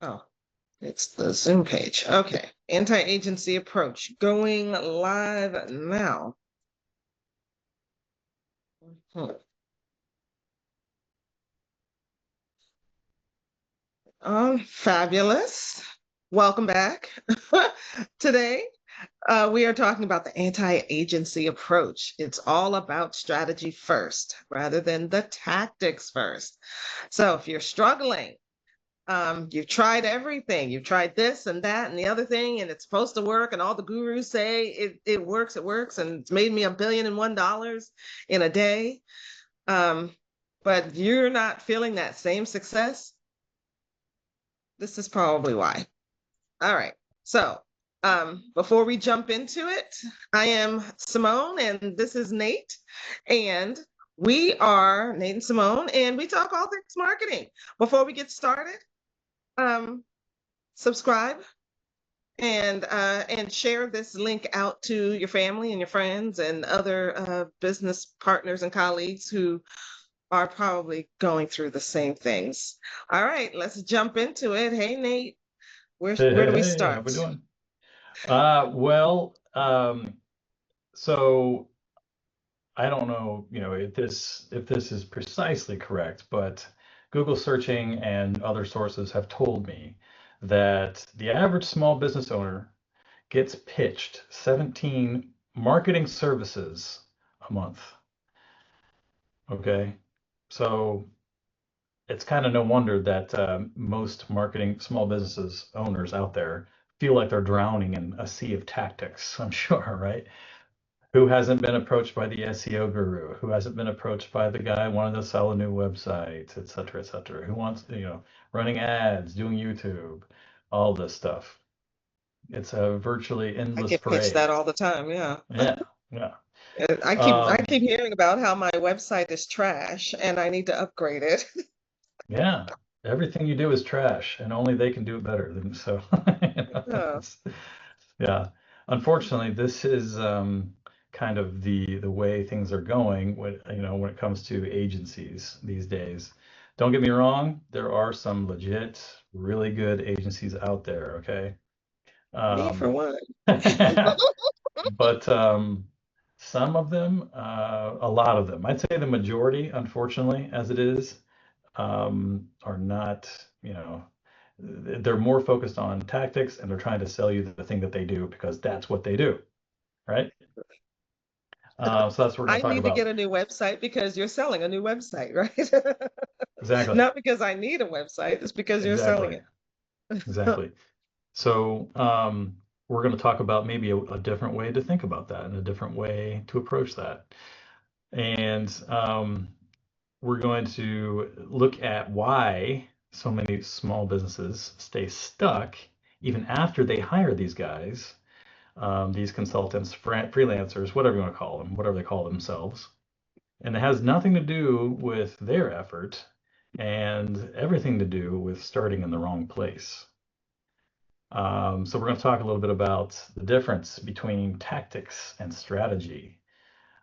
Oh, it's the Zoom page. Okay. Anti-agency approach going live now. Hmm. Fabulous. Welcome back. Today, we are talking about the anti-agency approach. It's all about strategy first rather than the tactics first. So if you're struggling, you've tried everything. You've tried this and that and the other thing, and it's supposed to work, and all the gurus say it works, and it's made me $1,000,001 in a day. But you're not feeling that same success. This is probably why. All right. So before we jump into it, I am Simone and this is Nate. And we are Nate and Simone, and we talk all things marketing. Before we get started, subscribe and share this link out to your family and your friends and other business partners and colleagues who are probably going through the same things. All right, let's jump into it. Hey, Nate, Hey, where hey, do we hey, how start? we doing? Well, so I don't know, if this is precisely correct, but Google searching and other sources have told me that the average small business owner gets pitched 17 marketing services a month. Okay, so it's kind of no wonder that most marketing small businesses owners out there feel like they're drowning in a sea of tactics, I'm sure, right? Who hasn't been approached by the SEO guru? Who hasn't been approached by the guy wanting to sell a new website, et cetera, et cetera? Who wants, running ads, doing YouTube, all this stuff. It's a virtually I endless get pitched that parade. all the time. Yeah. Yeah, yeah. I keep hearing about how my website is trash and I need to upgrade it. Yeah, everything you do is trash, and only they can do it better than so. Yeah. Yeah, unfortunately, this is kind of the way things are going when it comes to agencies these days. Don't get me wrong, there are some legit, really good agencies out there, okay? Me for Um, one. but some of them, a lot of them, I'd say the majority, unfortunately, as it is, are not, you know, they're more focused on tactics and they're trying to sell you the thing that they do because that's what they do, right? So that's what we're going I to talk need to about. get a new website because you're selling a new website, right? Exactly, Not because I need a website, it's because you're selling exactly, it. exactly. So we're going to talk about maybe a different way to think about that and a different way to approach that. And we're going to look at why so many small businesses stay stuck even after they hire these guys, these consultants, freelancers, whatever you want to call them, whatever they call themselves. And it has nothing to do with their effort and everything to do with starting in the wrong place. So we're going to talk a little bit about the difference between tactics and strategy,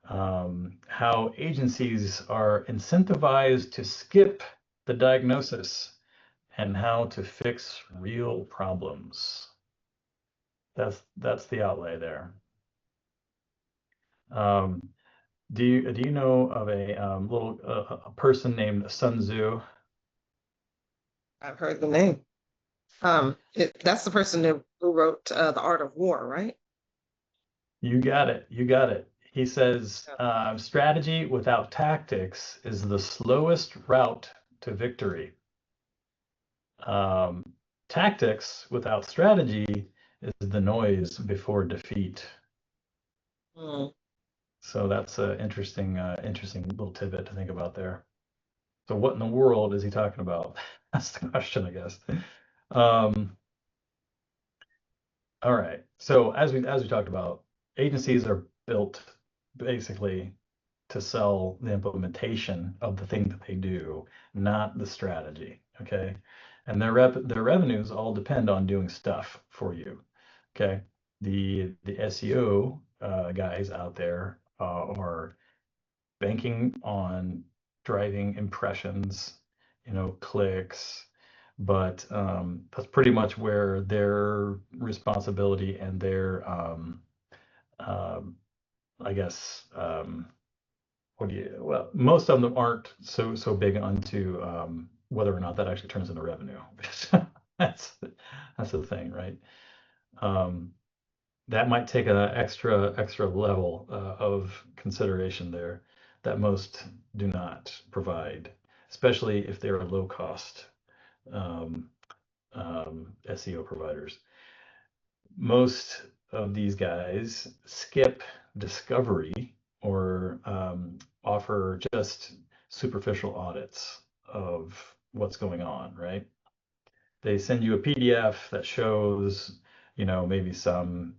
how agencies are incentivized to skip the diagnosis, and how to fix real problems. That's the outlay there. Um, do you know of a little a person named Sun Tzu? I've heard the name. That's the person who wrote The Art of War, right? You got it. You got it. He says strategy without tactics is the slowest route to victory. Um, Tactics without strategy is the noise before defeat. Mm. So that's an interesting little tidbit to think about there. So what in the world is he talking about? That's the question, I guess. Um, all right. So as we talked about, agencies are built basically to sell the implementation of the thing that they do, not the strategy. Okay. And their revenues all depend on doing stuff for you. Okay. The SEO guys out there are banking on driving impressions, clicks, but that's pretty much where their responsibility and their um, I guess what do you well most of them aren't so big onto whether or not that actually turns into revenue. that's that's the thing, right? um, that might take a extra level of consideration there that most do not provide, especially if they're low cost um, SEO providers. Most of these guys skip discovery or offer just superficial audits of what's going on, right? They send you a PDF that shows, maybe some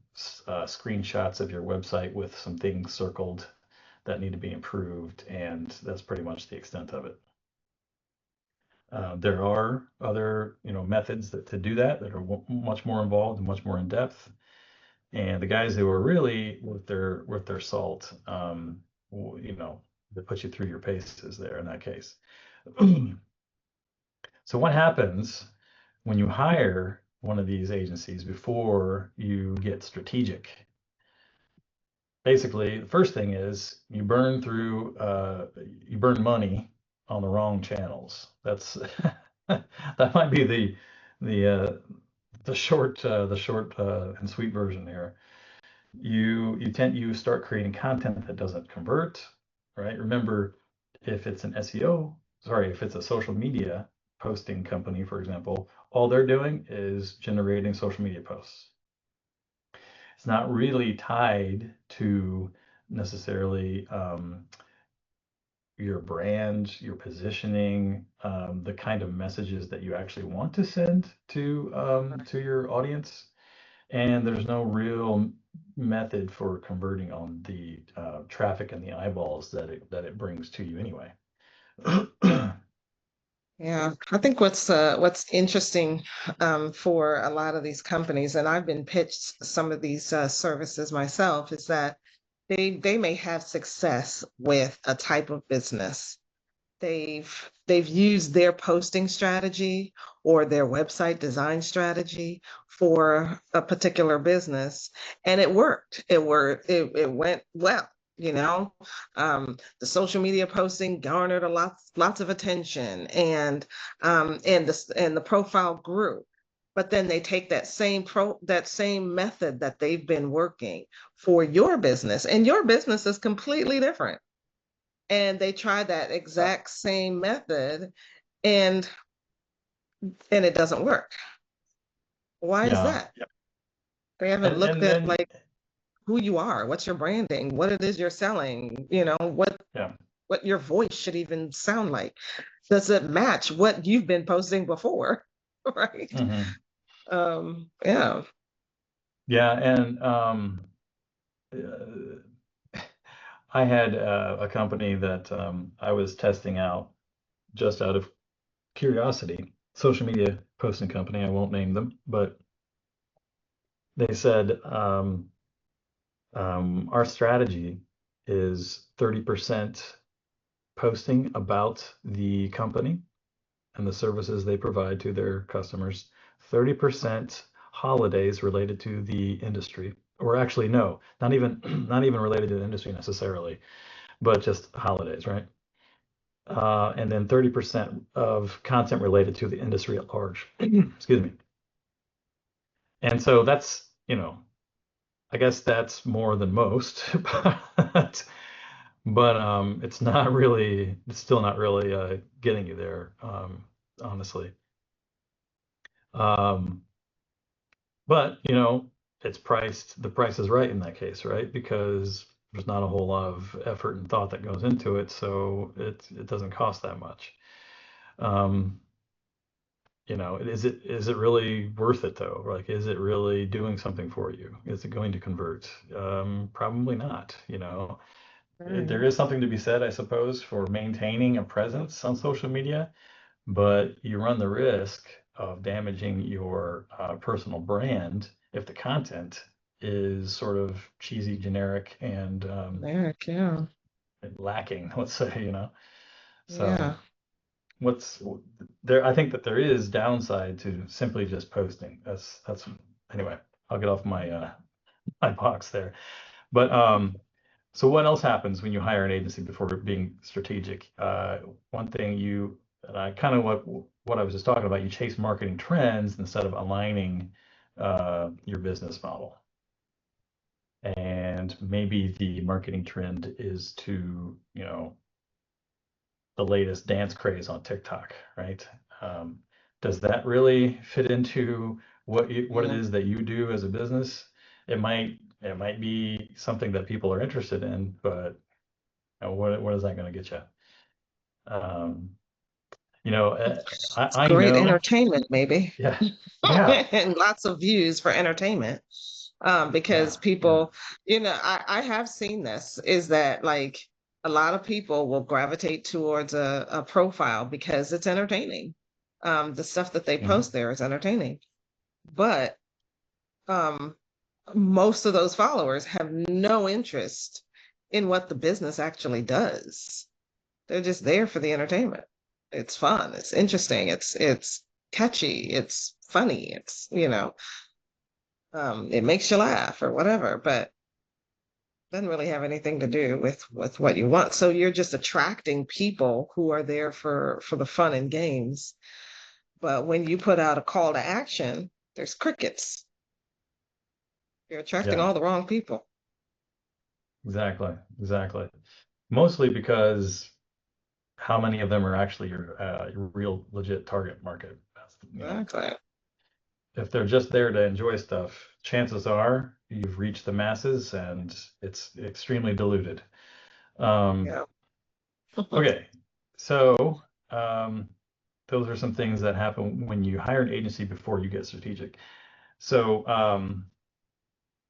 screenshots of your website with some things circled that need to be improved, and that's pretty much the extent of it. There are other, methods to do that that are much more involved and much more in depth. And the guys who are really worth their salt, they put you through your paces there in that case. So what happens when you hire one of these agencies before you get strategic? Basically, the first thing is you burn money on the wrong channels. That's that might be the uh, the short and sweet version here. You start creating content that doesn't convert, right? Remember, if it's an SEO, sorry, if it's a social media posting company, for example, all they're doing is generating social media posts. It's not really tied to necessarily your brand, your positioning, the kind of messages that you actually want to send to your audience. And there's no real method for converting on the traffic and the eyeballs that it brings to you anyway. Yeah, I think what's interesting for a lot of these companies, and I've been pitched some of these services myself, is that they may have success with a type of business. They've used their posting strategy or their website design strategy for a particular business, and it worked. It went well. You know, the social media posting garnered lots of attention, and the profile grew. But then they take that same method that they've been working for your business, and your business is completely different, and they try that exact same method, and it doesn't work. Why is Yeah, that? They haven't and looked and at then like who you are, what's your branding, what it is you're selling, yeah. what your voice should even sound like. Does it match what you've been posting before? Right. Hmm. Yeah. Yeah, and uh, I had a company that I was testing out just out of curiosity, social media posting company. I won't name them, but they said our strategy is 30% posting about the company and the services they provide to their customers, 30% holidays related to the industry, or actually no, not even not even related to the industry necessarily, but just holidays, right? And then 30% of content related to the industry at large. Excuse me. And so that's, I guess that's more than most, but it's still not really getting you there, honestly. Um, but the price is right in that case, right? Because there's not a whole lot of effort and thought that goes into it, so it doesn't cost that much. Um, is it really worth it though? Like, is it really doing something for you? Is it going to convert? Probably not. There Right. is something to be said, I suppose, for maintaining a presence on social media, but you run the risk of damaging your personal brand if the content is sort of cheesy, generic, and There, yeah. lacking, let's say. So Yeah. what's there? I think that there is downside to simply just posting. That's anyway. I'll get off my my box there. But so what else happens when you hire an agency before being strategic? One thing and I kind of what I was just talking about, you chase marketing trends instead of aligning your business model. And maybe the marketing trend is to, the latest dance craze on TikTok, right? Um, does that really fit into what it Mm. is that you do as a business? It might be something that people are interested in, but what is that going to get you? Um, you know, uh, It's I great know, entertainment, maybe. yeah, yeah, And lots of views for entertainment. yeah, Because yeah, people, I have seen this, is that like a lot of people will gravitate towards a profile because it's entertaining. The stuff that they mhm, post there is entertaining. But um, most of those followers have no interest in what the business actually does. They're just there for the entertainment. It's fun, it's interesting, it's catchy, it's funny, it makes you laugh or whatever, but doesn't really have anything to do with what you want. So you're just attracting people who are there for the fun and games. But when you put out a call to action, there's crickets. You're attracting yeah, all the wrong people. exactly, exactly. Mostly because how many of them are actually your real legit target market? Exactly. If they're just there to enjoy stuff, chances are you've reached the masses and it's extremely diluted. Um, Yeah. okay, so um, those are some things that happen when you hire an agency before you get strategic. So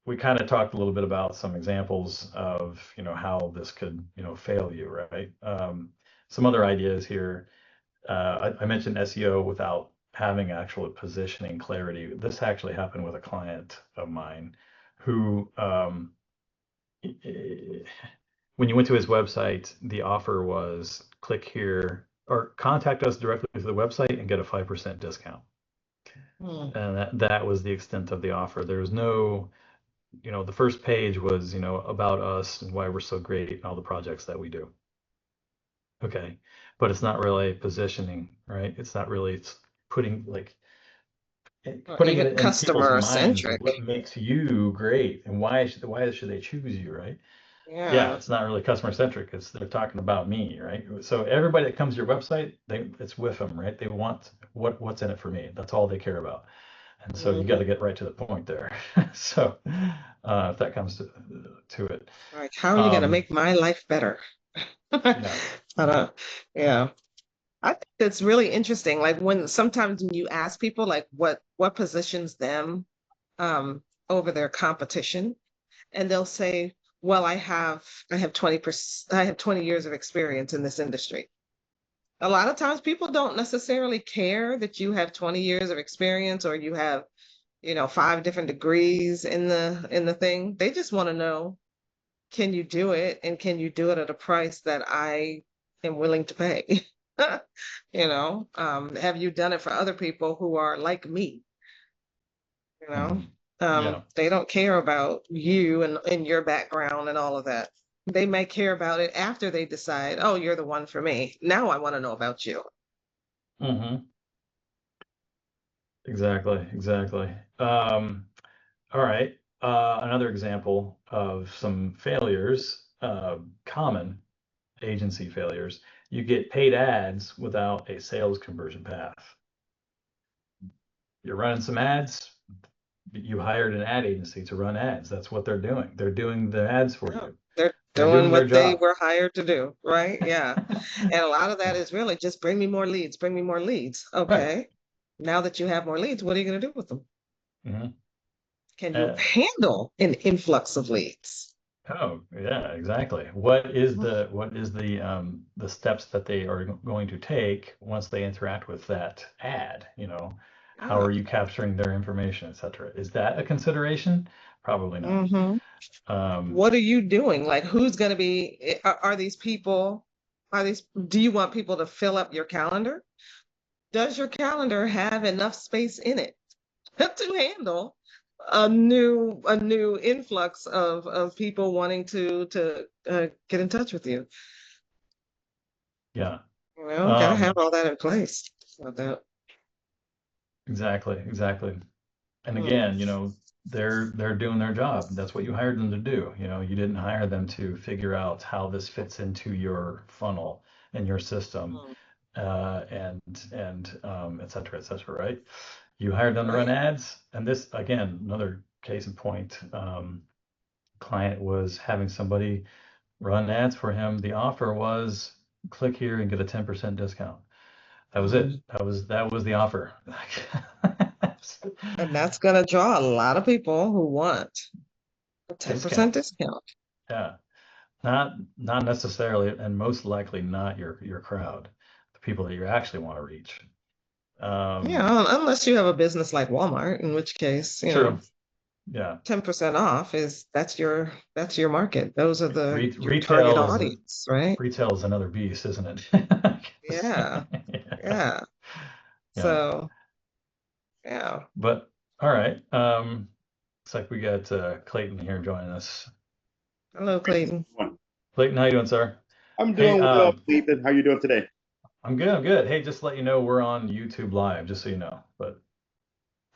we kind of talked a little bit about some examples of how this could fail you, right? Some other ideas here. I mentioned SEO without having actual positioning clarity. This actually happened with a client of mine who, when you went to his website, the offer was click here or contact us directly through the website and get a 5% discount. Hmm. And that was the extent of the offer. There was no, the first page was, about us and why we're so great and all the projects that we do. Okay. But it's not really positioning, right? It's not really it's putting like Or putting even it in people's customer minds centric. what makes you great and why should they choose you, right? Yeah, Yeah. it's not really customer centric. It's they're talking about me, right? So everybody that comes to your website, it's with them, right? They want what's in it for me. That's all they care about. And so you got Hmm. to get right to the point there. So if that comes to it, Like, how are you going to um, make my life better? I yeah, don't, yeah. I think it's really interesting. Like when sometimes when you ask people like what positions them um over their competition, and they'll say, "Well, I have 20%, I have 20 years of experience in this industry." A lot of times people don't necessarily care that you have 20 years of experience or you have, five different degrees in the thing. They just want to know, can you do it and can you do it at a price that I am willing to pay? Have you done it for other people who are like me? You know, mhm, yeah, they don't care about you and your background and all of that. They may care about it after they decide, oh, you're the one for me. Now I want to know about you. hmm, exactly, exactly. All right. Another example of some failures, common agency failures. You get paid ads without a sales conversion path. You're running some ads. You hired an ad agency to run ads. That's what they're doing. They're doing the ads for Yeah, you. they're They're doing doing their what they job. were hired to do, right? Yeah. And a lot of that is really just bring me more leads, bring me more leads. Right. Okay. Now that you have more leads, what are you going to do with them? Hmm. Can you Uh, handle an influx of leads? oh, yeah, exactly. What is the steps that they are going to take once they interact with that ad? How Yeah. are you capturing their information, et cetera? Is that a consideration? Probably not. Hmm. Um, What are you doing? Like, who's going to be, are these people? Do you want people to fill up your calendar? Does your calendar have enough space in it to handle a new influx of people wanting to get in touch with you? Yeah. Got to have Um, all that in place. So that, exactly. And mm, again, they're doing their job. That's what you hired them to do. You didn't hire them to figure out how this fits into your funnel and your system, mm, and et cetera, right? You hired them to run right. ads, and this again, another case in point. Client was having somebody run ads for him. The offer was click here and get a 10% discount. That was it. Mm. That was the offer. And that's going to draw a lot of people who want a 10% Discount. discount. Yeah. Not necessarily, and most likely not your crowd, the people that you actually want to reach. Um, Yeah, unless you have a business like Walmart, in which case, True. Yeah. 10% off is that's your market. Those are your target Retail is audience, right? retail is another beast, isn't it? Yeah, Yeah. yeah. Yeah. So, yeah. But all right. Looks like we got Clayton here joining us. Hello, Clayton. Clayton, how you doing, sir? I'm Hey, doing well, Ethan. How you doing today? I'm good. I'm good. Hey, just to let you know we're on YouTube Live, just so you know. But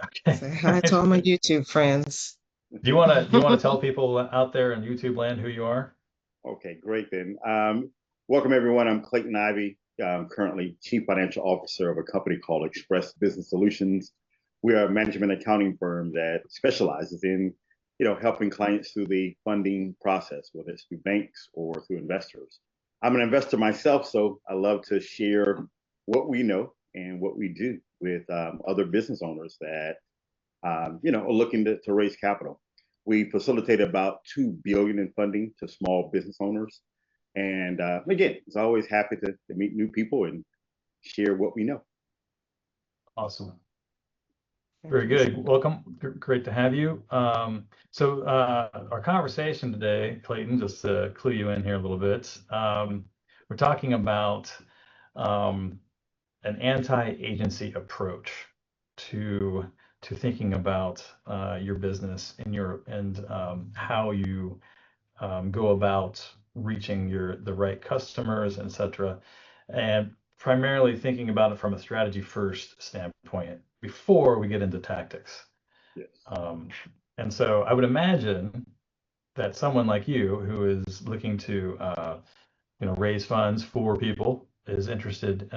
okay. Say hi to all my YouTube friends. Do you wanna tell people out there in YouTube land who you are? Okay, great then. Welcome everyone. I'm Clayton Ivey. I'm currently Chief Financial Officer of a company called Express Business Solutions. We are a management accounting firm that specializes in, helping clients through the funding process, whether it's through banks or through investors. I'm an investor myself, so I love to share what we know and what we do with other business owners that are looking to raise capital. We facilitate about 2 billion in funding to small business owners, and again, it's always happy to meet new people and share what we know. Awesome. Very good. Fantastic. Welcome. Great to have you. So our conversation today, Clayton, just to clue you in here a little bit, we're talking about um, an anti-agency approach to thinking about your business and how you go about reaching the right customers, etc. And primarily thinking about it from a strategy first standpoint before we get into tactics. Yes. Um, and so I would imagine that someone like you who is looking to raise funds for people is interested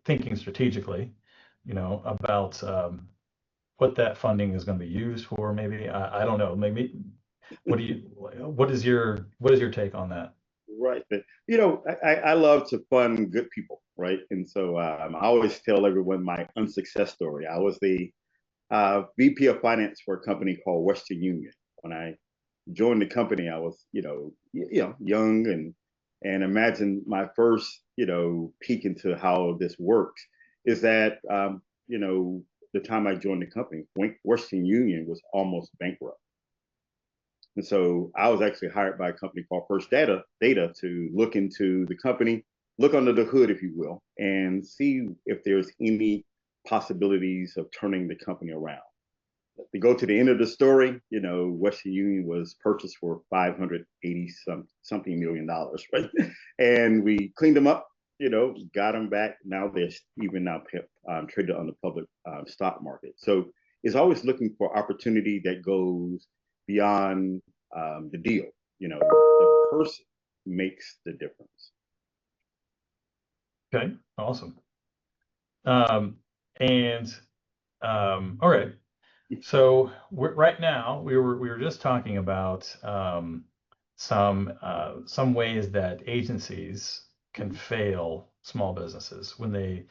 thinking strategically, about what that funding is going to be used for. Maybe I don't know. Maybe what is your take on that? Right. But, I love to fund good people, right? And so I always tell everyone my unsuccess story. I was the VP of finance for a company called Western Union. When I joined the company, I was, young and imagine my first, peek into how this works is that, the time I joined the company, Western Union was almost bankrupt. And so I was actually hired by a company called First Data to look into the company, look under the hood, if you will, and see if there's any possibilities of turning the company around. To go to the end of the story, Western Union was purchased for 580 something $million, right? And we cleaned them up, got them back. Now they're even now traded on the public stock market. So it's always looking for opportunity that goes beyond the deal. The person makes the difference. Okay, awesome. And all right. So right now we were just talking about some ways that agencies can fail small businesses when they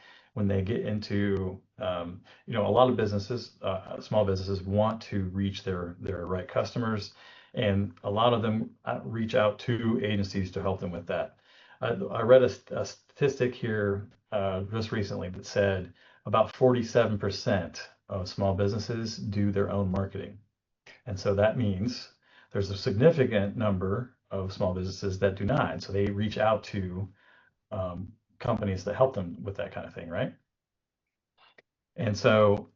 get into a lot of businesses, small businesses want to reach their right customers, and a lot of them reach out to agencies to help them with that. I read a statistic here just recently that said about 47% of small businesses do their own marketing. And so that means there's a significant number of small businesses that do not. So they reach out to companies that help them with that kind of thing, right? And so,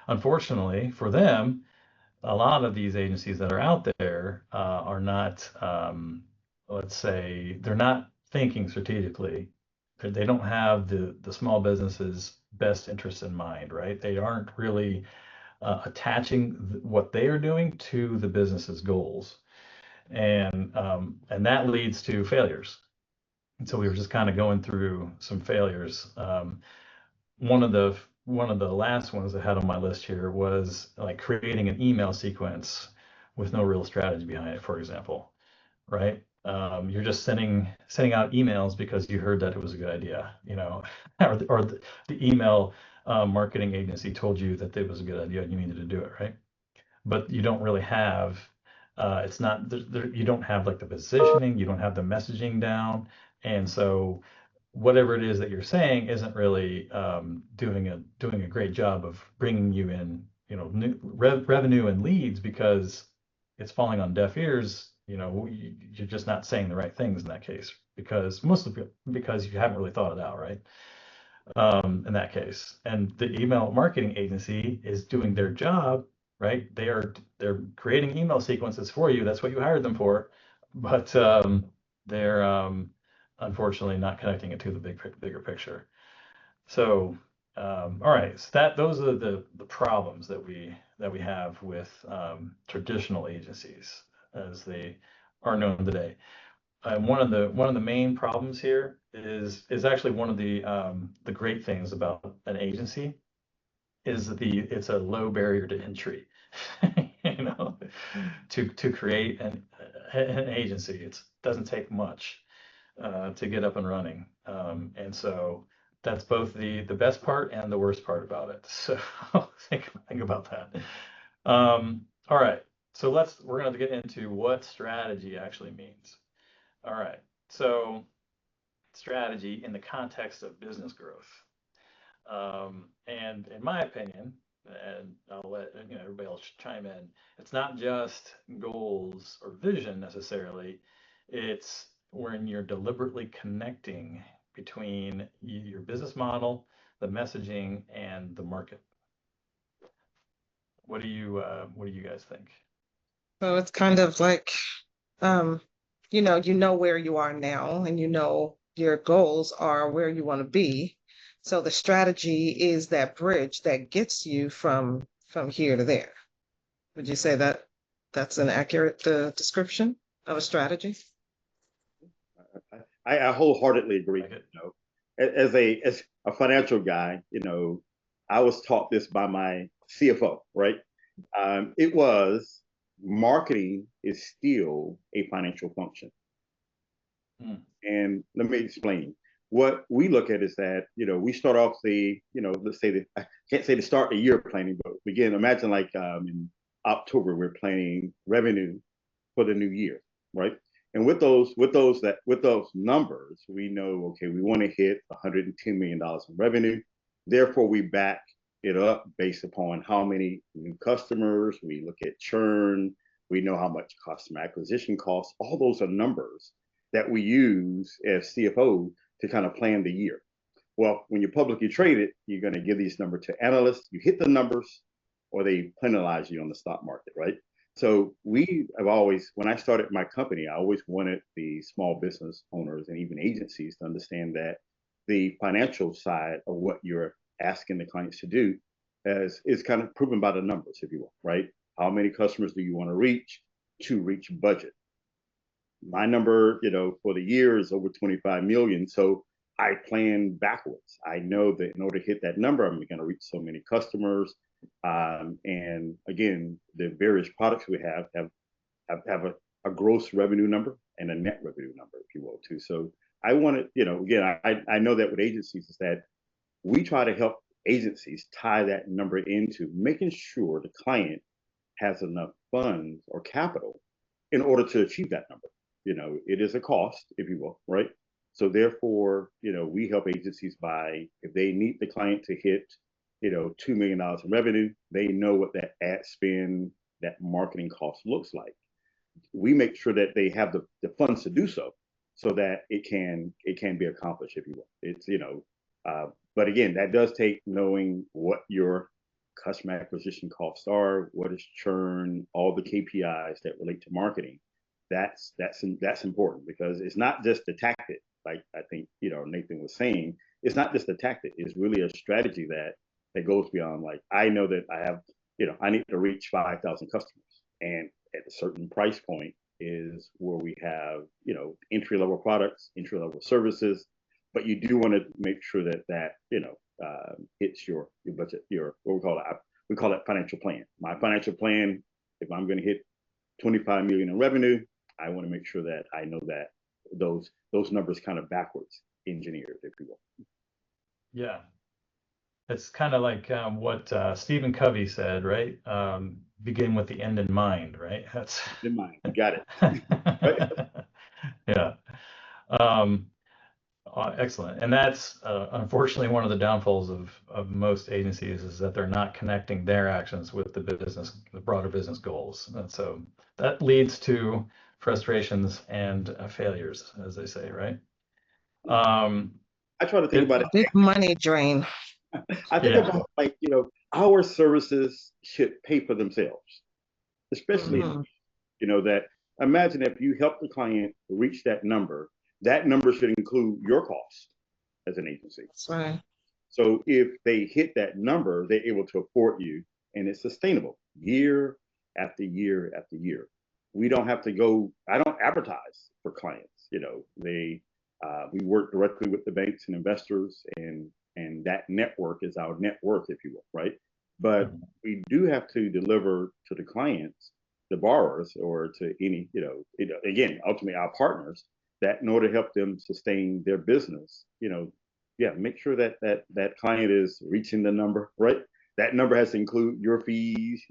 unfortunately for them, a lot of these agencies that are out there are not, let's say, they're not thinking strategically. They don't have the small businesses' best interests in mind, right? They aren't really attaching what they are doing to the business's goals, and that leads to failures. And so we were just kind of going through some failures. One of the last ones I had on my list here was like creating an email sequence with no real strategy behind it, for example, right? You're just sending out emails because you heard that it was a good idea, or the email marketing agency told you that it was a good idea and you needed to do it, right? But you don't really have it's not you don't have like the positioning, you don't have the messaging down, and so whatever it is that you're saying isn't really doing a great job of bringing you in, new revenue and leads, because it's falling on deaf ears. You're just not saying the right things in that case, because because you haven't really thought it out, right? In that case. And the email marketing agency is doing their job, right? They're creating email sequences for you. That's what you hired them for, but they're unfortunately not connecting it to the bigger picture. So, all right, so those are the problems that we have with traditional agencies as they are known today. One of the main problems here is actually one of the great things about an agency is it's a low barrier to entry. you know, to create an agency, it doesn't take much to get up and running, and so that's both the best part and the worst part about it. So think about that. All right, so we're going to get into what strategy actually means. All right. So strategy in the context of business growth. And in my opinion, and I'll let everybody else chime in, it's not just goals or vision necessarily. It's when you're deliberately connecting between your business model, the messaging, and the market. What do you guys think? So it's kind of like, um, you know where you are now, and you know your goals are where you want to be. So the strategy is that bridge that gets you from here to there. Would you say that that's an accurate description of a strategy? I wholeheartedly agree. Like it? As a financial guy, I was taught this by my CFO, right? It was marketing is still a financial function. Hmm. And let me explain. What we look at is that, we start off let's say that I can't say to start the year planning, but begin, imagine like in October, we're planning revenue for the new year, right? And with those numbers, we know, okay, we want to hit $110 million in revenue. Therefore, we back it up based upon how many new customers. We look at churn. We know how much customer acquisition costs. All those are numbers that we use as CFO to kind of plan the year. Well, when you're publicly traded, you're going to give these numbers to analysts. You hit the numbers, or they penalize you on the stock market, right? So we have always, when I started my company, I always wanted the small business owners and even agencies to understand that the financial side of what you're asking the clients to do is kind of proven by the numbers, if you will, right? How many customers do you want to reach budget? My number, for the year is over 25 million. So I plan backwards. I know that in order to hit that number, I'm going to reach so many customers. And again, the various products we have a gross revenue number and a net revenue number, if you will, too. So I want to, again, I know that with agencies is that we try to help agencies tie that number into making sure the client has enough funds or capital in order to achieve that number. It is a cost, if you will, right? So therefore, we help agencies by, if they need the client to hit, $2 million in revenue, they know what that ad spend, that marketing cost looks like. We make sure that they have the funds to do so. so that it can be accomplished, if you will. It's, but again, that does take knowing what your customer acquisition costs are, what is churn, all the KPIs that relate to marketing. That's important, because it's not just the tactic, like I think Nathan was saying. It's not just a tactic. It's really a strategy that goes beyond, like, I know that I have, I need to reach 5,000 customers, and at a certain price point is where we have, entry level products, entry level services, but you do want to make sure that hits your budget, your, what we call it financial plan. My financial plan, if I'm going to hit 25 million in revenue, I want to make sure that I know that those numbers kind of backwards engineered, if you will. Yeah. It's kind of like what Stephen Covey said, right? Begin with the end in mind, right? That's in mind. You got it. Yeah. Excellent. And that's unfortunately one of the downfalls of most agencies, is that they're not connecting their actions with the broader business goals. And so that leads to frustrations and failures, as they say, right? I try to think about it. Big money drain. I think about, like, our services should pay for themselves, especially, that imagine if you help the client reach that number should include your cost as an agency. That's right. So if they hit that number, they're able to afford you, and it's sustainable year after year after year. We don't have to go, I don't advertise for clients. We work directly with the banks and investors, and that network is our net worth, if you will, right? But we do have to deliver to the clients, the borrowers, or to any, again, ultimately our partners, that in order to help them sustain their business, make sure that client is reaching the number, right? That number has to include your fees,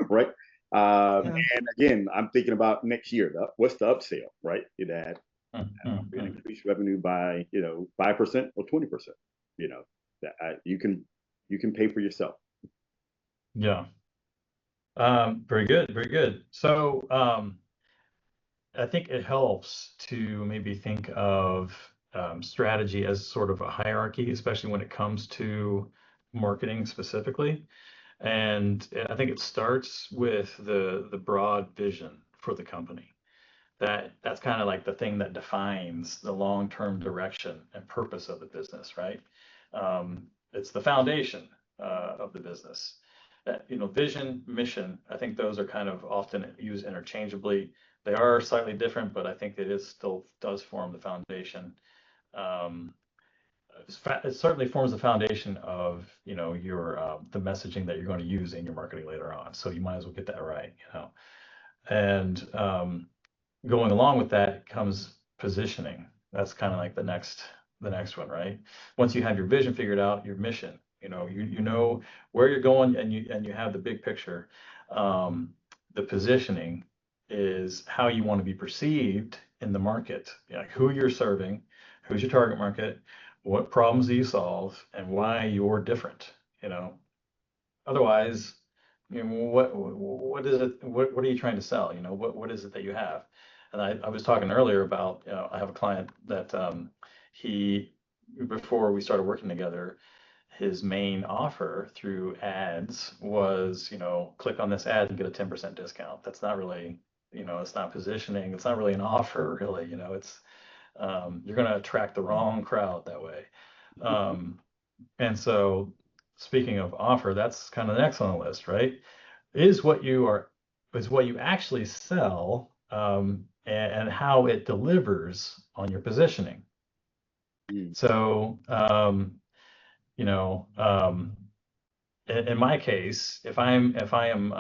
right? And again, I'm thinking about next year. What's the upsell, right? That increase revenue by 5% or 20%. That you can pay for yourself. Yeah. Very good. Very good. So I think it helps to maybe think of strategy as sort of a hierarchy, especially when it comes to marketing specifically. And I think it starts with the broad vision for the company. That's kind of like the thing that defines the long-term direction and purpose of the business, right? It's the foundation of the business. Vision, mission, I think those are kind of often used interchangeably. They are slightly different, but I think it still does form the foundation. It certainly forms the foundation of your the messaging that you're going to use in your marketing later on. So you might as well get that right, And going along with that comes positioning. That's kind of like the next one, right? Once you have your vision figured out, your mission, you know where you're going, and you have the big picture. The positioning is how you want to be perceived in the market, like who you're serving, who's your target market, what problems do you solve, and why you're different. Otherwise, what is it? What are you trying to sell? What is it that you have? And I was talking earlier about, I have a client that before we started working together, his main offer through ads was, click on this ad and get a 10% discount. That's not really, it's not positioning. It's not really an offer, really. It's you're going to attract the wrong crowd that way. And so, speaking of offer, that's kind of next on the list, right? Is what you actually sell, and how it delivers on your positioning. So, in my case, if I am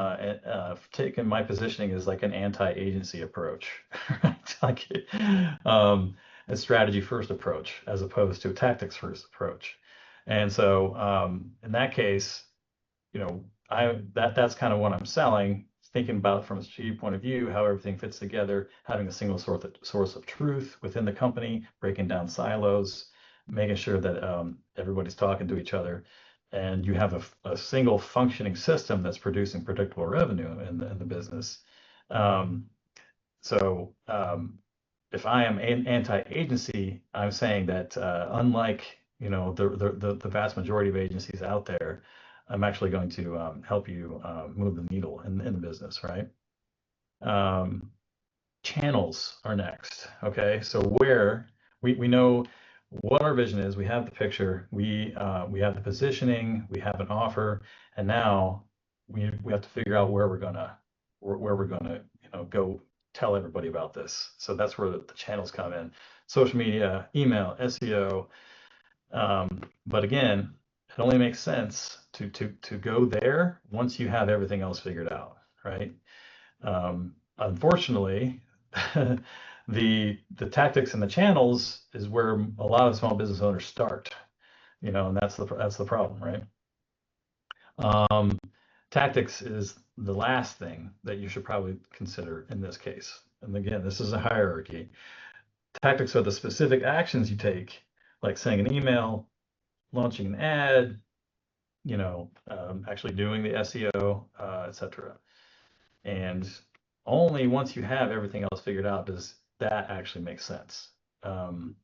taking my positioning as like an anti-agency approach, right? Like a strategy first approach as opposed to a tactics first approach. And so in that case, that's kind of what I'm selling, thinking about it from a strategic point of view, how everything fits together, having a single source of truth within the company, breaking down silos, making sure that everybody's talking to each other, and you have a single functioning system that's producing predictable revenue in the business. if I am an anti-agency, I'm saying that unlike the vast majority of agencies out there, I'm actually going to help you move the needle in the business, right? Um, Channels are next. Okay, so where we know what our vision is, we have the picture, we have the positioning, we have an offer, and now we have to figure out where we're gonna go tell everybody about this. So that's where the channels come in: social media, email, SEO. But again, it only makes sense to go there once you have everything else figured out, right? Unfortunately, the tactics and the channels is where a lot of small business owners start, and that's the problem, right? Um, Tactics is the last thing that you should probably consider in this case. And again, this is a hierarchy. Tactics are the specific actions you take, like sending an email, launching an ad, actually doing the SEO, etc. And only once you have everything else figured out does that actually make sense. Um,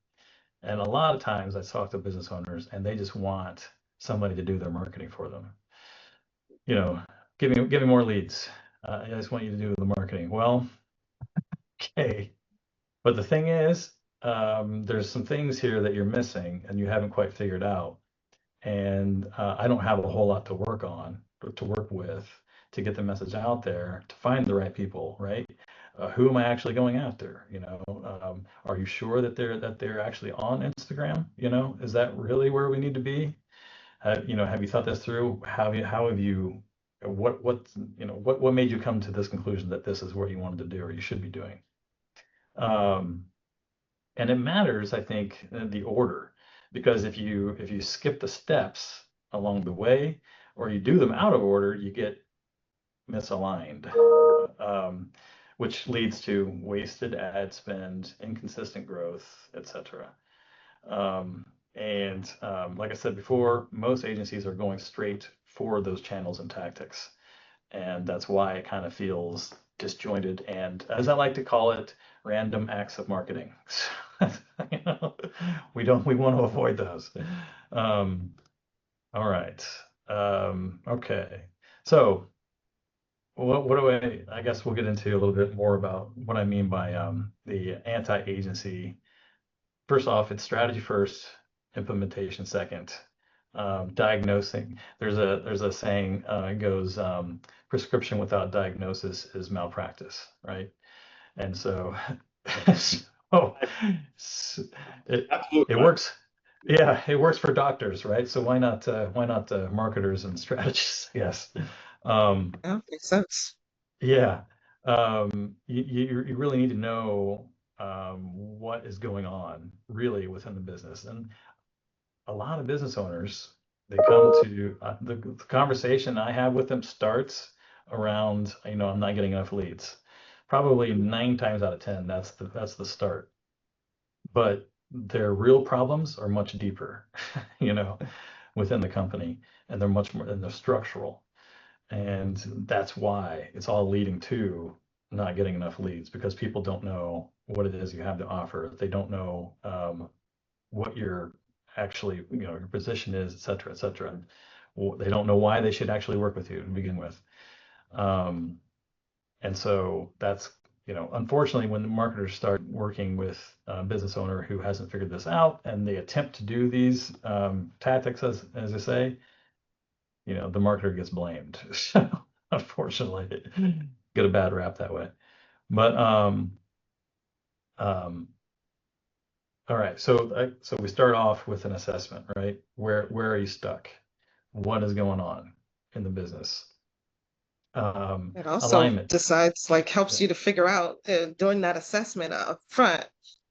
and a lot of times I talk to business owners and they just want somebody to do their marketing for them. You know, give me more leads. I just want you to do the marketing. Well, okay. But the thing is, there's some things here that you're missing and you haven't quite figured out. And I don't have a whole lot to work on, to work with, to get the message out there, to find the right people, right? Who am I actually going after? Are you sure that they're actually on Instagram? Is that really where we need to be? Have you thought this through? How have you, what made you come to this conclusion that this is what you wanted to do or you should be doing? Um, and it matters, I think, the order, because if you skip the steps along the way, or you do them out of order, you get misaligned, um, which leads to wasted ad spend, inconsistent growth, etc. And like I said before, most agencies are going straight for those channels and tactics, and that's why it kind of feels disjointed and, as I like to call it, random acts of marketing. you know, we want to avoid those. Um, all right. Okay. So what do I guess we'll get into a little bit more about what I mean by the anti-agency. First off, it's strategy first, implementation second. Diagnosing. There's a saying, it goes, prescription without diagnosis is malpractice, right? And so, so it Absolutely it right. works. Yeah, it works for doctors, right? So why not marketers and strategists? Yes. Um, Yeah, makes sense. yeah. You really need to know what is going on really within the business. And a lot of business owners, they come to the conversation I have with them starts around, I'm not getting enough leads. Probably 9 times out of 10, that's the start. But their real problems are much deeper, you know, within the company, and they're much more, and they're structural. And that's why it's all leading to not getting enough leads, because people don't know what it is you have to offer. They don't know what your actually, your position is, et cetera, et cetera. They don't know why they should actually work with you to begin with. Um, and so that's, unfortunately, when the marketers start working with a business owner who hasn't figured this out and they attempt to do these tactics, as I say, the marketer gets blamed. So unfortunately, get a bad rap that way. But um, all right, so we start off with an assessment, right? Where are you stuck? What is going on in the business? It also Alignment. decides, like, Yeah. helps you to figure out doing that assessment up front.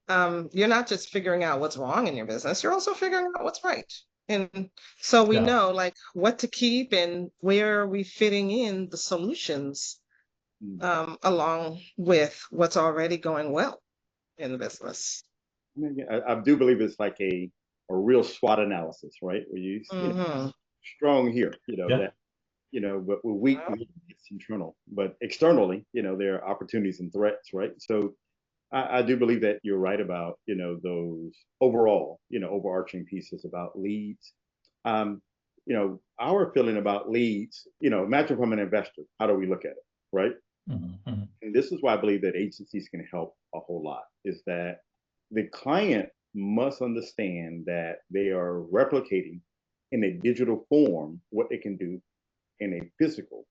You're not just figuring out what's wrong in your business, you're also figuring out what's right. And so we Yeah. know like what to keep and where are we fitting in the solutions along with what's already going well in the business. I mean, yeah, I do believe it's like a real SWOT analysis, right? Where Hmm. strong here, Yeah. that, but we're weak, it's internal, but externally, there are opportunities and threats, right? So I do believe that you're right about, those overall, overarching pieces about leads. Um, our feeling about leads, imagine from an investor, how do we look at it, right? Mm-hmm. And this is why I believe that agencies can help a whole lot, is that the client must understand that they are replicating in a digital form what they can do in a physical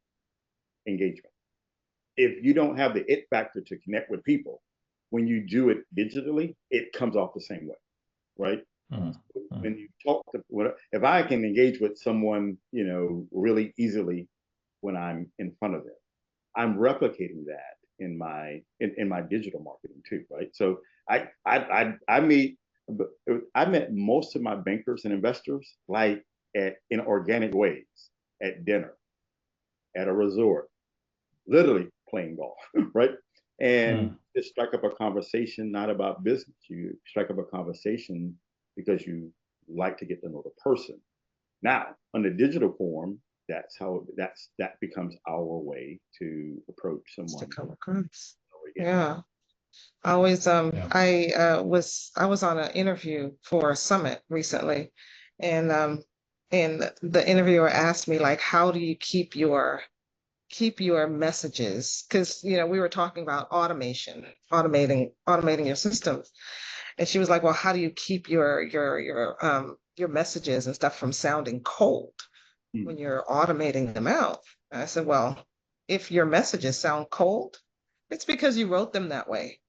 engagement. If you don't have the it factor to connect with people, when you do it digitally, it comes off the same way, right? Mm-hmm. When you talk to, if I can engage with someone, really easily when I'm in front of them, I'm replicating that in my digital marketing too, right? So I meet I met most of my bankers and investors like in organic ways, at dinner, at a resort, literally playing golf, right? And Mm-hmm. just strike up a conversation, not about business. You strike up a conversation because you like to get to know the person. Now, on the digital form, that becomes our way to approach To someone come across. again. Yeah. I always Yeah. I was on an interview for a summit recently, and the interviewer asked me like, how do you keep your messages? Because we were talking about automation, automating your systems. And she was like, well, how do you keep your messages and stuff from sounding cold Mm. when you're automating them out? And I said, well, if your messages sound cold, it's because you wrote them that way.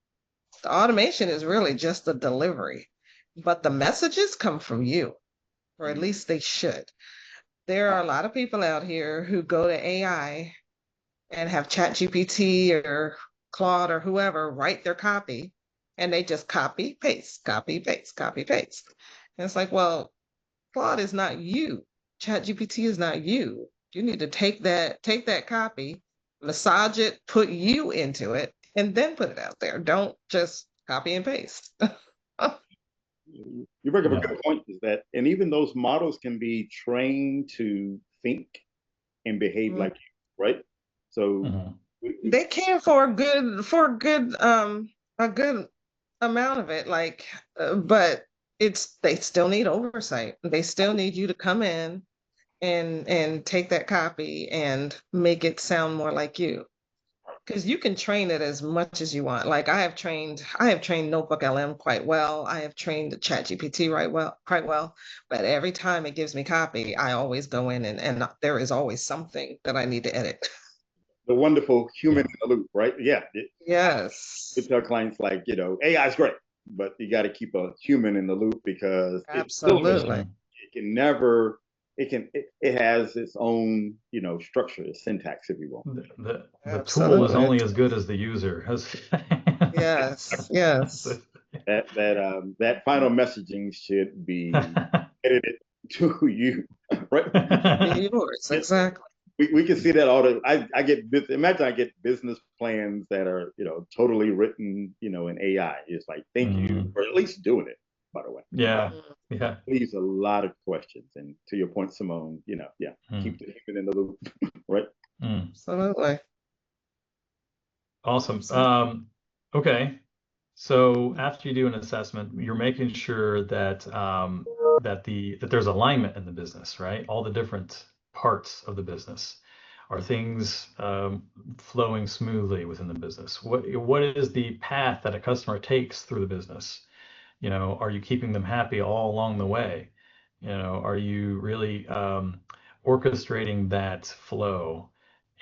The automation is really just the delivery, but the messages come from you, or at Mm. least they should. There are a lot of people out here who go to AI and have ChatGPT or Claude or whoever write their copy, and they just copy, paste, copy, paste, copy, paste. And it's like, well, Claude is not you. ChatGPT is not you. You need to take that copy, massage it, put you into it, and then put it out there. Don't just copy and paste. You bring up a Yeah. good point, is that, and even those models can be trained to think and behave like you, right? So Mm-hmm. we They can for a good amount of it, like, but they still need oversight. They still need you to come in and take that copy and make it sound more like you. Because you can train it as much as you want. Like I have trained Notebook LM quite well. I have trained the ChatGPT quite well. But every time it gives me copy, I always go in and there is always something that I need to edit. the wonderful human Yeah. in the loop, right? Yeah, we Yes, tell clients, like, AI is great, but you got to keep a human in the loop, because it still absolutely. Mm-hmm. it can never it has its own structure, its syntax, if you will. The tool is Absolutely. only as good as the user. Yes, yes. That final messaging should be edited to you, right? Be yours, exactly. We can see that all the I get imagine I get business plans that are totally written in AI. It's like, thank you Mhm. for at least doing it, by the way. Yeah. Mm, Yeah. Leaves a lot of questions, and to your point, Simone, yeah, Mm. keep the human in the loop. Right. Mm. absolutely. Awesome. Absolutely. Okay. So after you do an assessment, you're making sure that that there's alignment in the business, right? All the different parts of the business. Are things flowing smoothly within the business? What is the path that a customer takes through the business? Are you keeping them happy all along the way? Are you really orchestrating that flow?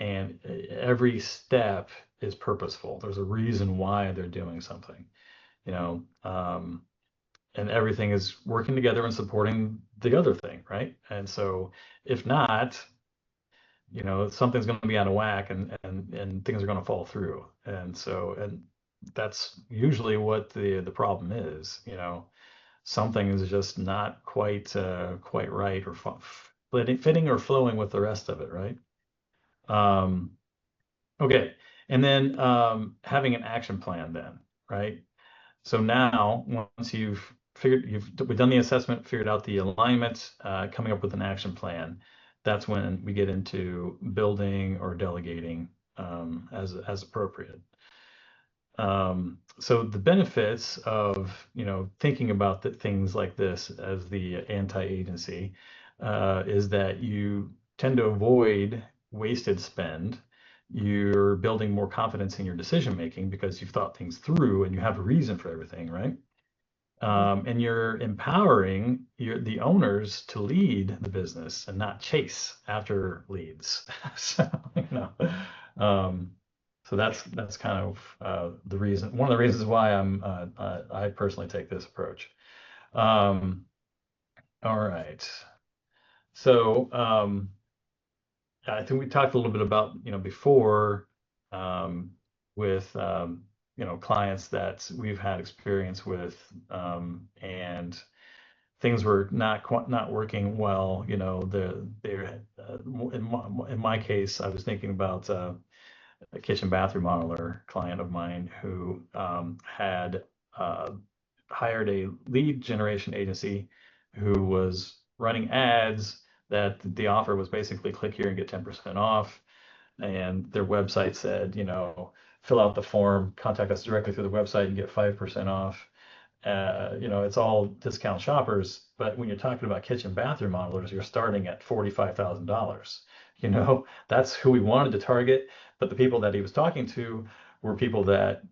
And every step is purposeful. There's a reason why they're doing something, you know, um, and everything is working together and supporting the other thing, right? And so if not, something's going to be out of whack, and things are going to fall through. And that's usually what the problem is. Something is just not quite right, or fitting or flowing with the rest of it, right? Um, okay, and then having an action plan, then, right? So now, once we've done the assessment, figured out the alignment, coming up with an action plan, that's when we get into building or delegating, as appropriate. So the benefits of, thinking about things like this as the anti-agency is that you tend to avoid wasted spend. You're building more confidence in your decision making because you've thought things through and you have a reason for everything, right? And you're empowering the owners to lead the business and not chase after leads. So, um, so that's kind of the reason, one of the reasons why I personally take this approach. Um, all right. So I think we talked a little bit about, before, um, with clients that we've had experience with, and things were not working well. In my case, I was thinking about a kitchen bathroom modeler client of mine who had uh, hired a lead generation agency who was running ads that the offer was basically click here and get 10% off. And their website said, fill out the form, contact us directly through the website and get 5% off. It's all discount shoppers, but when you're talking about kitchen bathroom modelers, you're starting at $45,000. That's who we wanted to target, but the people that he was talking to were people that,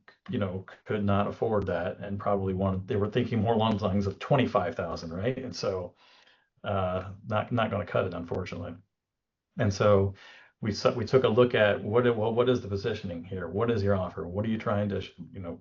could not afford that and probably they were thinking more along the lines of 25,000, right? And so, not going to cut it, unfortunately. And so we took a look at what is the positioning here? What is your offer? What are you trying to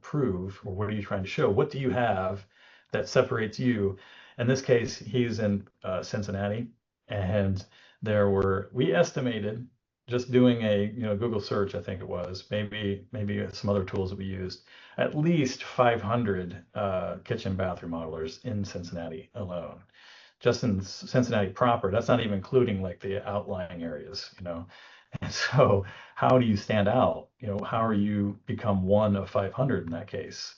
prove, or what are you trying to show? What do you have that separates you? In this case, he's in Cincinnati, and we estimated, just doing a Google search, I think it was, maybe some other tools that we used, at least 500 kitchen bathroom modelers in Cincinnati alone, just in Cincinnati proper. That's not even including like the outlying areas. And so, how do you stand out? How are you become one of 500 in that case?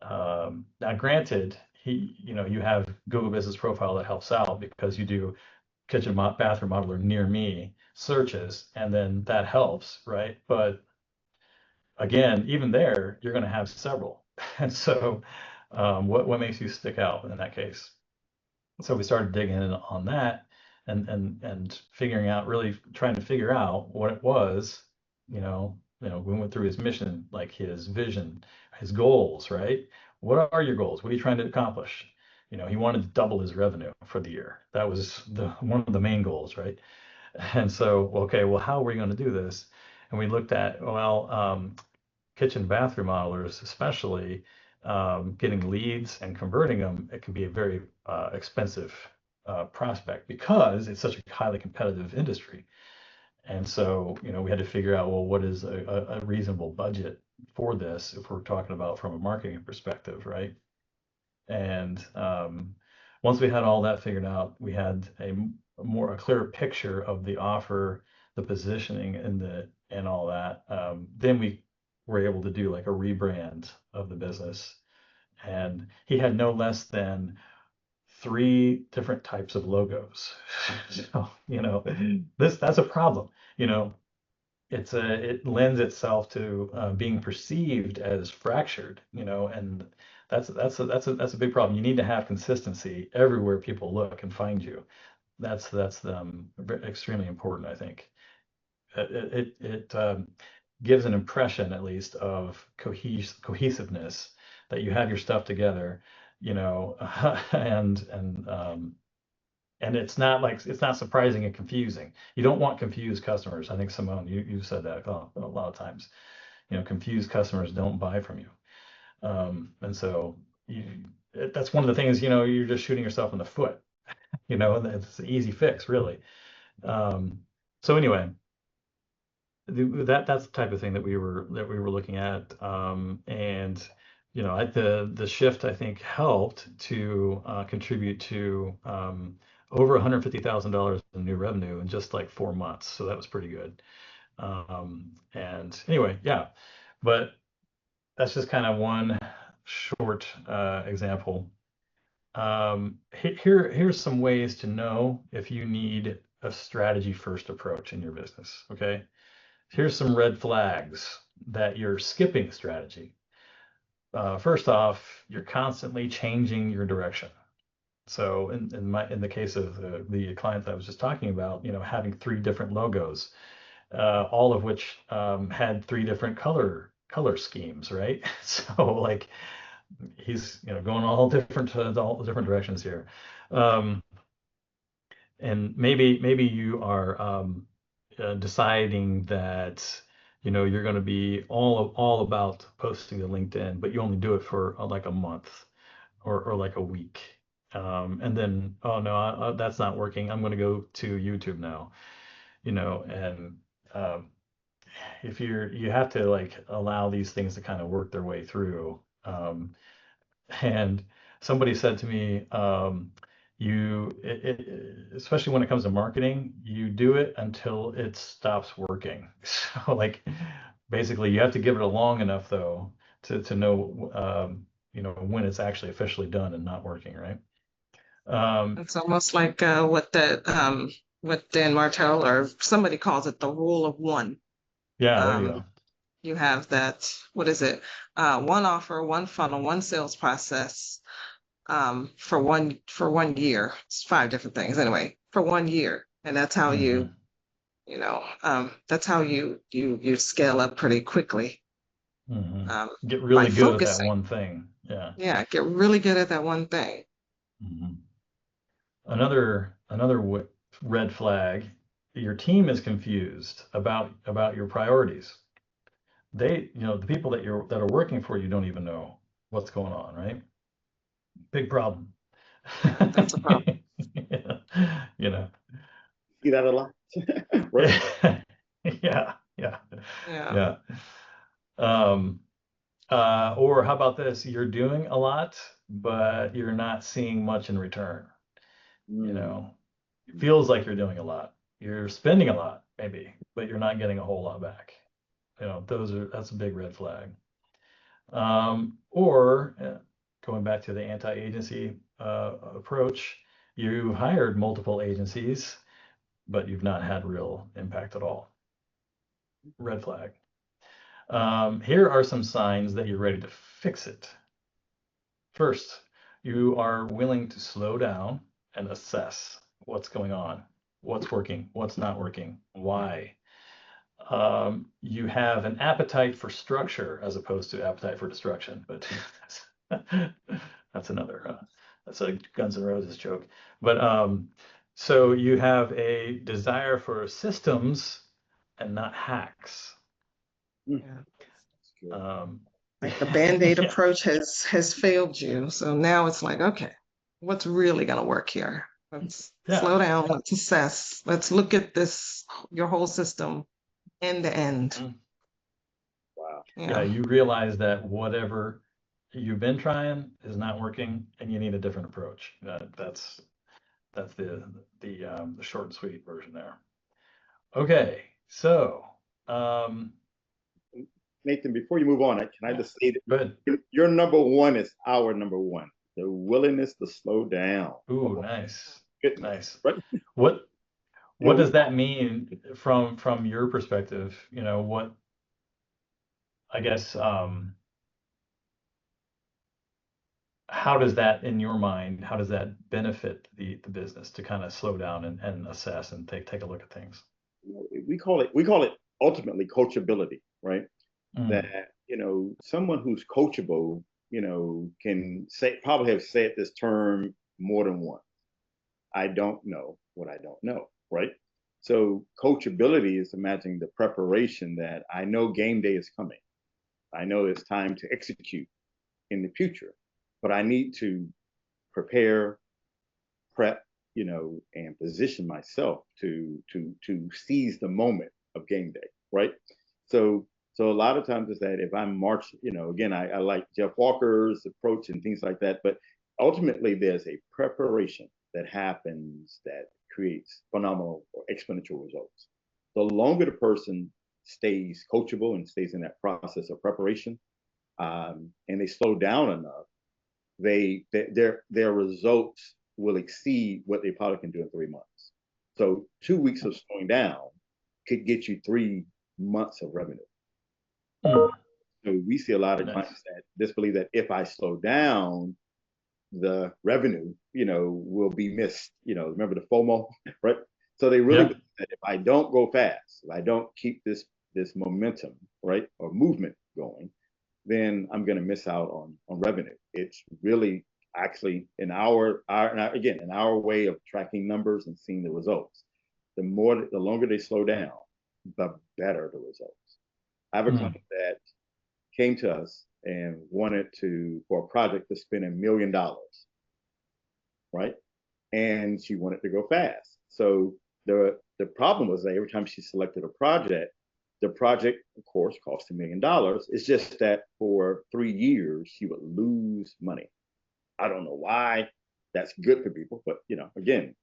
Now, granted, you have Google Business Profile that helps out because you do bathroom modeler near me searches, and then that helps, right? But again, even there, you're going to have several. And so, what makes you stick out in that case? So we started digging in on that, and figuring out, really trying to figure out what it was. We went through his mission, like his vision, his goals, right? What are your goals? What are you trying to accomplish? He wanted to double his revenue for the year. That was one of the main goals, right? And so, okay, well, how are we going to do this? And we looked at, well, kitchen bathroom modelers, especially, getting leads and converting them, it can be a very expensive prospect because it's such a highly competitive industry. And so, we had to figure out, well, what is a reasonable budget for this if we're talking about from a marketing perspective, right? And once we had all that figured out, we had a clearer picture of the offer, the positioning, and all that. Then we were able to do like a rebrand of the business, and he had no less than 3 different types of logos. So, that's a problem. You know, it lends itself to being perceived as fractured, and that's a big problem. You need to have consistency everywhere people look and find you. That's extremely important, I think. It gives an impression, at least, of cohesiveness, that you have your stuff together, and it's not surprising and confusing. You don't want confused customers. I think, Simone, you've said that a lot of times. Confused customers don't buy from you. And so that's one of the things, you're just shooting yourself in the foot. And it's an easy fix, really. Um, so anyway, that's the type of thing that we were looking at. And the shift, I think, helped to contribute to over $150,000 in new revenue in just like 4 months. So that was pretty good. And anyway, yeah, but that's just kind of one short example. Here's some ways to know if you need a strategy first approach in your business. Okay. here's some red flags that you're skipping strategy. First off, you're constantly changing your direction. So in the case of the client I was just talking about, having 3 different logos, all of which had 3 different color schemes, right? So like he's going all different directions here. And maybe you are deciding that you're going to be all about posting to LinkedIn, but you only do it for like a month or like a week. And then, oh no, that's not working. I'm going to go to YouTube now, and um, if you have to like allow these things to kind of work their way through. And somebody said to me, especially when it comes to marketing, you do it until it stops working. So like basically you have to give it a long enough though to know when it's actually officially done and not working, right? It's almost like what Dan Martell or somebody calls it the rule of one. Yeah, there you Um, go. you have that, what is it? One offer, one funnel, one sales process for one year. It's 5 different things anyway, for 1 year. And that's how Hmm. that's how you scale up pretty quickly. Hmm. Um, Get by really good at that focusing. one thing. Yeah. Yeah, get really good at that one thing. Hmm. Another red flag, your team is confused about your priorities. The people that are working for you don't even know what's going on, right? Big problem. Yeah, that's a problem. Yeah, you know. See that a lot, right? Yeah, yeah, yeah, Yeah. yeah. Um, or how about this? You're doing a lot, but you're not seeing much in return. You Mm. know, it feels like you're doing a lot. You're spending a lot, maybe, but you're not getting a whole lot back. That's a big red flag. Or going back to the anti-agency approach, you hired multiple agencies, but you've not had real impact at all. Red flag. Here are some signs that you're ready to fix it. First, you are willing to slow down and assess what's going on, what's working, what's not working, why. You have an appetite for structure as opposed to appetite for destruction, but that's another that's a Guns N' Roses joke. But so you have a desire for systems and not hacks. Mm. Yeah. That's good. Um, Like the Band-Aid yeah, approach has failed you. So now it's like, okay, what's really gonna work here? Let's yeah, slow down, let's assess, let's look at this, your whole system end to end. mm, Wow. yeah. Yeah. You realize that whatever you've been trying is not working, and you need a different approach. That's the short and sweet version there. Okay, so um, Nathan, before you move on, can I yeah, just say good. that your number one is our number one. The willingness to slow down. Ooh, Oh, nice, goodness. nice. Right? What You know, what we does that mean from your perspective? What I guess how does that in your mind, how does that benefit the business to kind of slow down and assess and take a look at things? we call it ultimately coachability, right? That Mm, someone who's coachable, can say probably have said this term more than once. I don't know what I don't know, right? So coachability is imagining the preparation that I know game day is coming. I know it's time to execute in the future, but I need to prepare, prep, and position myself to seize the moment of game day, right? So so a lot of times is that if I'm marching, again, I like Jeff Walker's approach and things like that, but ultimately there's a preparation that happens that creates phenomenal or exponential results. The longer the person stays coachable and stays in that process of preparation, and they slow down enough, their results will exceed what they probably can do in 3 months. So 2 weeks of slowing down could get you months of revenue. Mm. So we see a lot of Nice. clients that disbelieve that if I slow down, the revenue, will be missed. Remember the FOMO, right? So they really Yeah. believe that if I don't go fast, if I don't keep this momentum, right, or movement going, then I'm going to miss out on revenue. It's really actually in our way of tracking numbers and seeing the results. The longer they slow down, the better the results. I have a Mm. client that came to us and wanted for a project to spend $1 million, right? And she wanted to go fast. So the problem was that every time she selected a project, the project, of course, cost $1 million. It's just that for 3 years, she would lose money. I don't know why that's good for people, but again,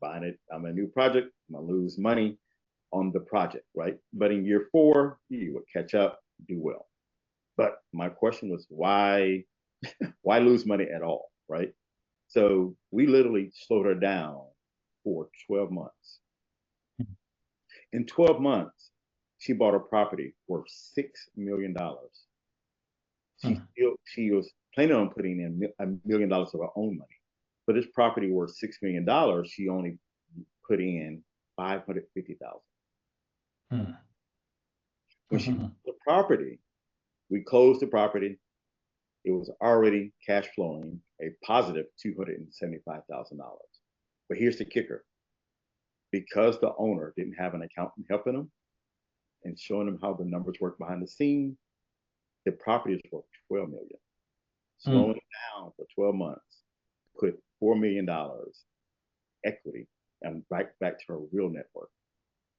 buying it, I'm a new project, I'm gonna lose money on the project, right? But in year 4, you would catch up, do well. But my question was why lose money at all, right? So we literally slowed her down for 12 months. In 12 months, she bought a property worth $6 million. She was planning on putting in $1 million of her own money. For this property worth $6 million, she only put in $550,000. Mm. When she bought the property, we closed the property. It was already cash flowing a positive $275,000. But here's the kicker. Because the owner didn't have an accountant helping them and showing them how the numbers work behind the scenes, the property is worth $12 million. Slowing down for 12 months, put $4 million equity and back to her real net worth.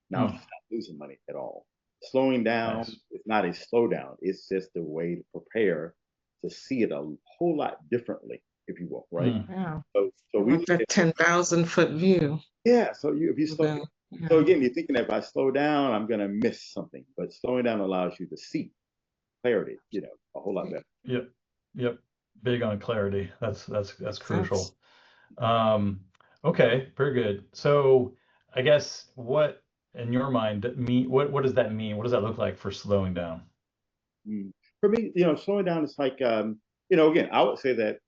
Now she's not losing money at all. Slowing down Nice. is not a slowdown. It's just a way to prepare to see it a whole lot differently, if you will, right? Yeah. So I we want that 10,000-foot view. yeah. So if you slow, Yeah. so again, you're thinking that if I slow down, I'm gonna miss something. But slowing down allows you to see clarity, a whole lot better. Yep. Yep. Big on clarity. That's crucial. Sense. Okay, very good. So I guess what in your mind what does that mean? What does that look like for slowing down? For me, slowing down is like, again, I would say that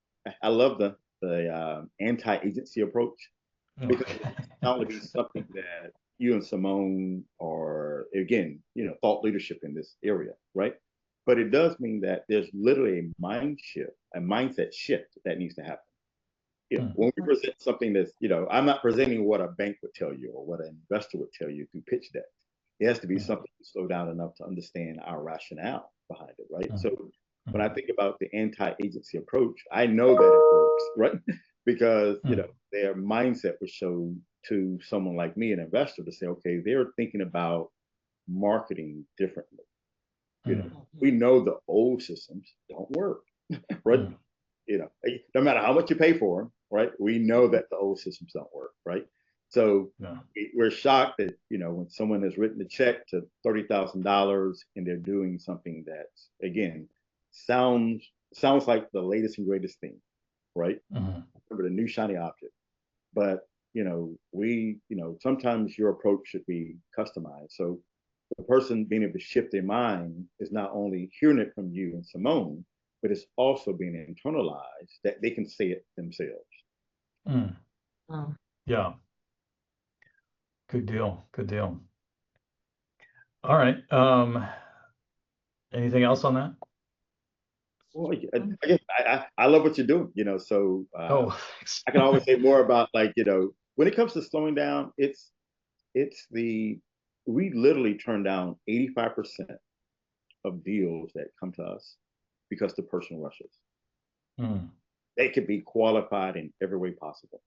I love the anti-agency approach because Okay. it's not only be something that you and Simone are, again, thought leadership in this area, right? But it does mean that there's literally a mindset shift that needs to happen. When we present something that's, I'm not presenting what a bank would tell you or what an investor would tell you through pitch decks. It has to be something to slow down enough to understand our rationale behind it, right? So when I think about the anti-agency approach, I know that it works, right? Because, their mindset was shown to someone like me, an investor, to say, okay, they're thinking about marketing differently. We know the old systems don't work, right? No matter how much you pay for them, right? We know that the old systems don't work, right? So we're shocked that when someone has written a check to $30,000 and they're doing something that, again, sounds like the latest and greatest thing, right? Remember the new shiny object, but sometimes your approach should be customized. So the person being able to shift their mind is not only hearing it from you and Simone, but it's also being internalized that they can say it themselves. Yeah. Good deal. Good deal. All right. Anything else on that? Well, I guess I love what you're doing, so Thanks. I can always say more about when it comes to slowing down, we literally turn down 85% of deals that come to us because the person rushes. They could be qualified in every way possible.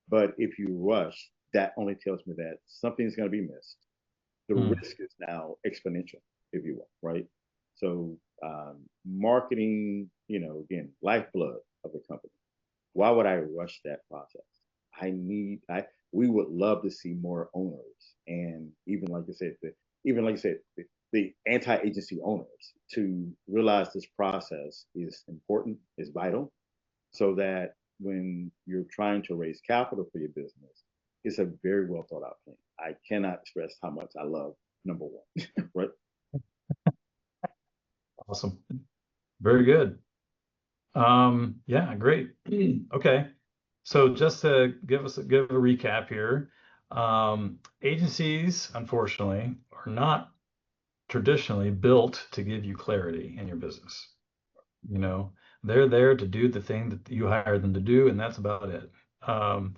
But if you rush, that only tells me that something's going to be missed. The risk is now exponential, if you will, right? So marketing, again, lifeblood of the company. Why would I rush that process? We would love to see more owners, and even like I said, the anti-agency owners to realize this process is important, is vital, so that when you're trying to raise capital for your business, it's a very well thought out plan. I cannot stress how much I love number one, right? Awesome. Very good. Yeah, great. Okay. So just to give a recap here, agencies, unfortunately, are not traditionally built to give you clarity in your business. You know, they're there to do the thing that you hire them to do, and that's about it. Um,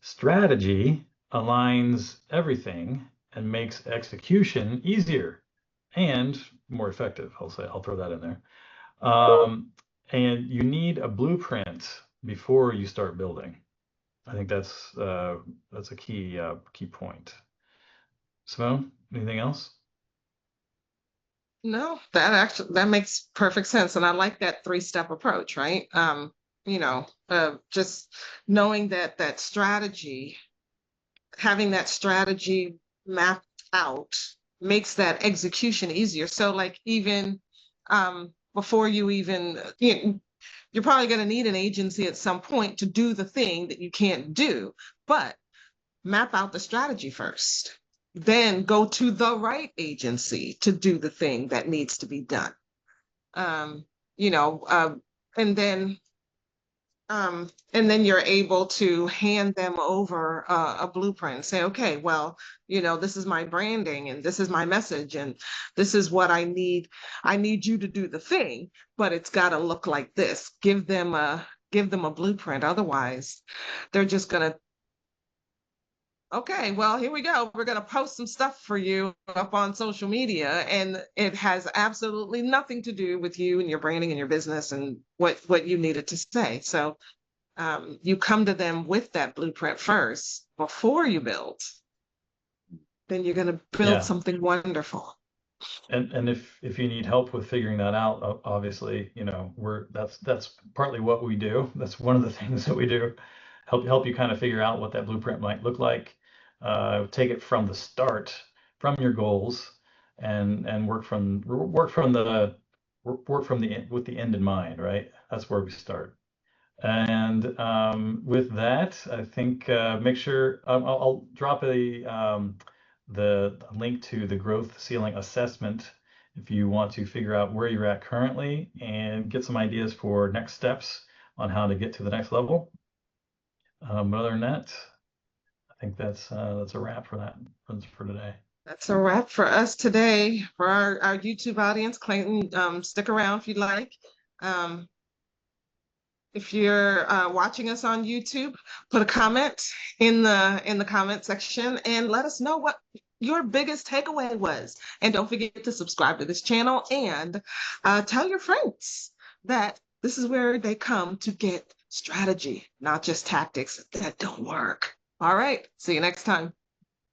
Strategy aligns everything and makes execution easier and more effective. I'll throw that in there. And you need a blueprint before you start building. I think that's a key point. Simone, anything else? No, that makes perfect sense. And I like that three-step approach, right? Just knowing that strategy, having that strategy mapped out makes that execution easier. So like even before you even, you're probably going to need an agency at some point to do the thing that you can't do, but map out the strategy first. Then go to the right agency to do the thing that needs to be done. Um, you know, and then you're able to hand them over a blueprint and say, okay, well, this is my branding and this is my message and this is what I need. I need you to do the thing, but it's got to look like this. Give them a blueprint. Otherwise, they're just gonna, okay, well, here we go. We're gonna post some stuff for you up on social media, and it has absolutely nothing to do with you and your branding and your business and what you needed to say. So you come to them with that blueprint first before you build, then you're going to build Yeah. something wonderful. And if you need help with figuring that out, obviously, that's partly what we do. That's one of the things that we do. Help you kind of figure out what that blueprint might look like. Take it from the start, from your goals, and work from the with the end in mind, right? That's where we start. And with that, I think make sure I'll drop the link to the growth ceiling assessment if you want to figure out where you're at currently and get some ideas for next steps on how to get to the next level. But other than that, I think that's a wrap for today. That's a wrap for us today. For our YouTube audience, Clayton, stick around if you'd like. Um, if you're watching us on YouTube, put a comment in the comment section and let us know what your biggest takeaway was. And don't forget to subscribe to this channel and tell your friends that this is where they come to get strategy, not just tactics that don't work. All right, see you next time.